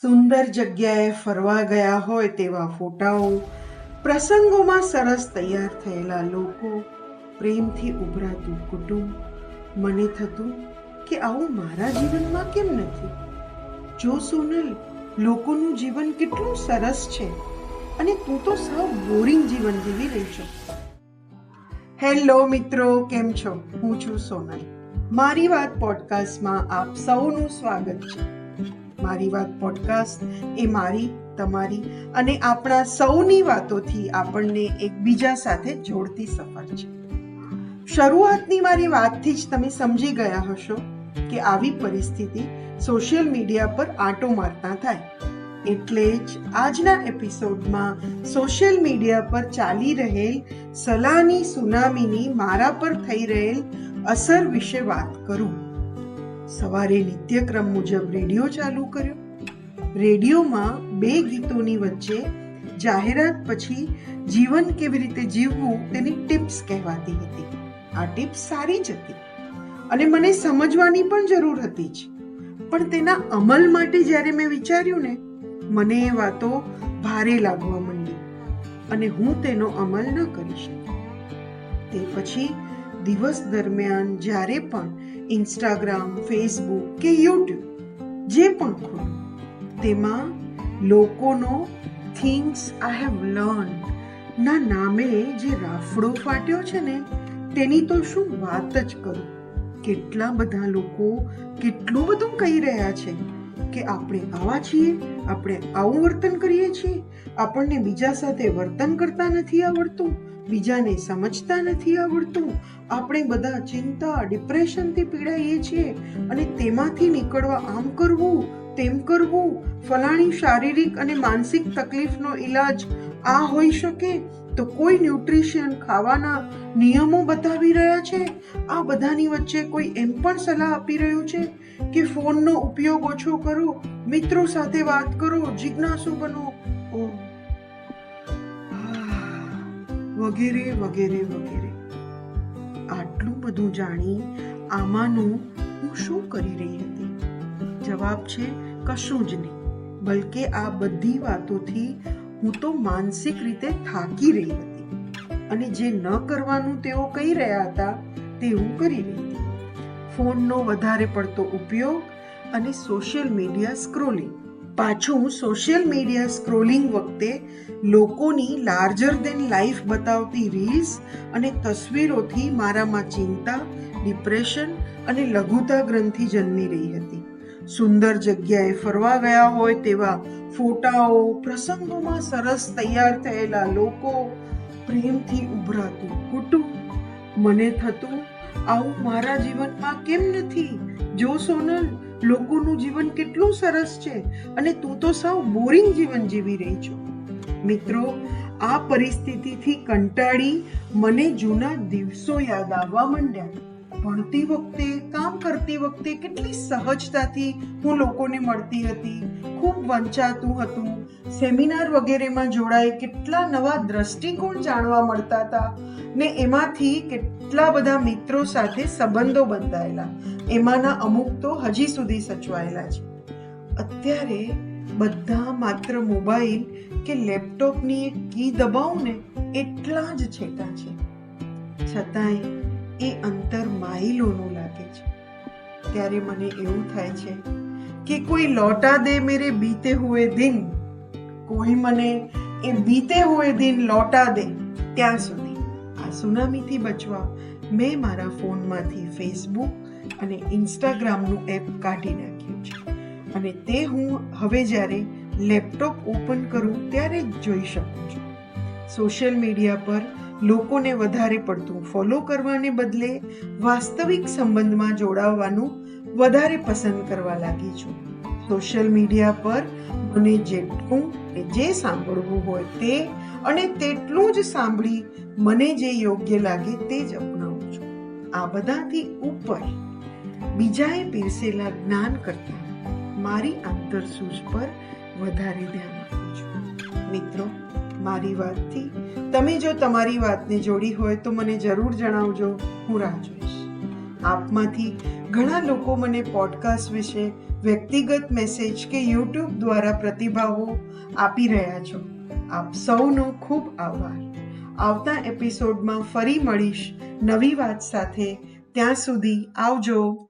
સુંદર જગ્યાએ ફરવા ગયા હોય તેવા ફોટાઓ, પ્રસંગોમાં સરસ તૈયાર થયેલા લોકો, પ્રેમથી ઉભરાતું કુટુંબ. મને થતું કે આવું મારા જીવનમાં કેમ નથી? જો સોનલ, લોકોનું જીવન કેટલું સરસ છે અને તું તો સાવ બોરિંગ જીવન જીવી રહી છો. હેલો મિત્રો, કેમ છો? હું છું સોનલ. મારી વાત પોડકાસ્ટમાં આપ સૌનું સ્વાગત છે. મારી વાત પોડકાસ્ટ એ મારી, તમારી અને આપણા સૌની વાતોથી આપણને એકબીજા સાથે જોડતી સફર છે. શરૂઆતની મારી વાતથી જ તમે સમજી ગયા હશો કે આવી પરિસ્થિતિ સોશિયલ મીડિયા પર આંટો મારતા થાય. એટલે જ આજના એપિસોડમાં સોશિયલ મીડિયા પર ચાલી રહેલ સલાહની સુનામીની મારા પર થઈ રહેલ અસર વિશે વાત કરું. સવારે નિત્યક્રમ મુજબ રેડિયો ચાલુ કર્યો. રેડિયોમાં 2 ગીતોની વચ્ચે જાહેરાત પછી જીવન કેવી રીતે જીવવું તેની ટિપ્સ કહેવાતી હતી. આ ટિપ્સ સારી જ હતી અને મને સમજવાની પણ જરૂર હતી જ. પણ તેના અમલ માટે જ્યારે મેં વિચાર્યું ને, મને એ વાતો ભારે લાગવા માંડી અને હું તેનો અમલ ન કરી શકી. તે પછી દિવસ દરમિયાન જ્યારે પણ ઇન્સ્ટાગ્રામ, ફેસબુક કે યુટ્યુબ જે પણ ખોલું, તેમાં લોકોનો થિંગ્સ આઈ હેવ લર્ન્ડ ના નામે જે રાફડો ફાટ્યો છે ને, તેની તો શું વાત જ કરું. કેટલા બધા લોકો કેટલું બધું કહી રહ્યા છે કે આપણે આવા છીએ, આપણે આવું વર્તન કરીએ છીએ, આપણને બીજા સાથે વર્તન કરતા નથી આવડતું, બીજાને સમજતા નથી આવડતું, આપણે બધા ચિંતા, ડિપ્રેશનથી પીડાઈએ છીએ અને તેમાંથી નીકળવા આમ કરવું, તેમ કરવું, ફલાણી શારીરિક અને માનસિક તકલીફનો ઈલાજ આ હોઈ શકે, તો કોઈ ન્યુટ્રિશન ખાવાના નિયમો બતાવી રહ્યા છે. આ બધાની વચ્ચે કોઈ એમ પણ સલાહ આપી રહ્યું છે કે ફોનનો ઉપયોગ ઓછો કરો, મિત્રો સાથે વાત કરો, જિજ્ઞાસુ બનો, વગેરે વગેરે વગેરે. આટલું બધું જાણી આમાંનું હું શું કરી રહી હતી? જવાબ છે કશું જ નહીં. બલકે આ બધી વાતોથી હું તો માનસિક રીતે થાકી રહી હતી અને જે ન કરવાનું તેઓ કહી રહ્યા હતા તે હું કરી રહી હતી. ફોનનો વધારે પડતો ઉપયોગ અને સોશિયલ મીડિયા સ્ક્રોલિંગ. પાછું સોશિયલ મીડિયા સ્ક્રોલિંગ વખતે લોકોની લાર્જર દેન લાઈફ બતાવતી રીલ્સ અને તસવીરોથી મારામાં ચિંતા, ડિપ્રેશન અને લઘુતા ગ્રંથિ જન્મી રહી હતી. સુંદર જગ્યાએ ફરવા ગયા હોય તેવા ફોટાઓ, પ્રસંગોમાં સરસ તૈયાર થયેલા લોકો, પ્રેમથી ઉભરાતું કુટુંબ. મને થતું આવું મારા જીવનમાં કેમ નથી? જો સોનલ, લોકોનું જીવન કેટલું સરસ છે અને તું તો સાવ બોરિંગ જીવન જીવી રહી છો. મિત્રો, આ પરિસ્થિતિથી કંટાળી મને જૂના દિવસો યાદ આવવા માંડ્યા. ભણતી વખતે, કામ કરતી વખતે કેટલી સહજતાથી હું લોકોને મળતી હતી, ખૂબ વંચાતું હતું, સેમિનાર વગેરેમાં જોડાઈ કેટલા નવા દ્રષ્ટિકોણ જાણવા મળતા હતા ને એમાંથી કેટલા બધા મિત્રો સાથે સંબંધો બંધાયેલા. એમાંના અમુક તો હજી સુધી સચવાયેલા છે. અત્યારે બધા માત્ર મોબાઈલ કે લેપટોપની એક કી દબાવું ને એટલા જ છેટા છે. છતાંય એ અંતર માઇલોનું લાગે છે. ત્યારે મને એવું થાય છે કે કોઈ લौटा દે મેરે બીતે હુએ દિન, કોઈ મને એ બીતે હુએ દિન લौटा દે. ત્યાં સુધી આ સુનામીથી બચવા મેં મારા ફોનમાંથી ફેસબુક અને ઇન્સ્ટાગ્રામનું એપ કાઢી નાખ્યું છે અને તે હું હવે જ્યારે લેપટોપ ઓપન કરું ત્યારે જ જોઈ શકું છું. સોશિયલ મીડિયા પર લોકોને વધારે પડતું ફોલો કરવાને બદલે વાસ્તવિક સંબંધમાં જોડાવાનું વધારે પસંદ કરવા લાગી છું. સોશિયલ મીડિયા પર મને જેટલું જે સાંભળવું હોય તે અને તેટલું જ સાંભળી મને જે યોગ્ય લાગે તે જ અપનાવું છું. આ બધાથી ઉપર બીજાએ પીરસેલા જ્ઞાન કરતાં મારી આંતરસૂઝ પર વધારે ધ્યાન આપું છું. મિત્રો, મારી વાતથી તમે જો તમારી વાતને જોડી હોય તો મને જરૂર જણાવજો. હું રાહ જોઈશ. આપમાંથી ઘણા લોકો મને પોડકાસ્ટ વિશે વ્યક્તિગત મેસેજ કે યુટ્યુબ દ્વારા પ્રતિભાવો આપી રહ્યા છો. આપ સૌનો ખૂબ આભાર. આવતા એપિસોડમાં ફરી મળીશ નવી વાત સાથે. ત્યાં સુધી આવજો.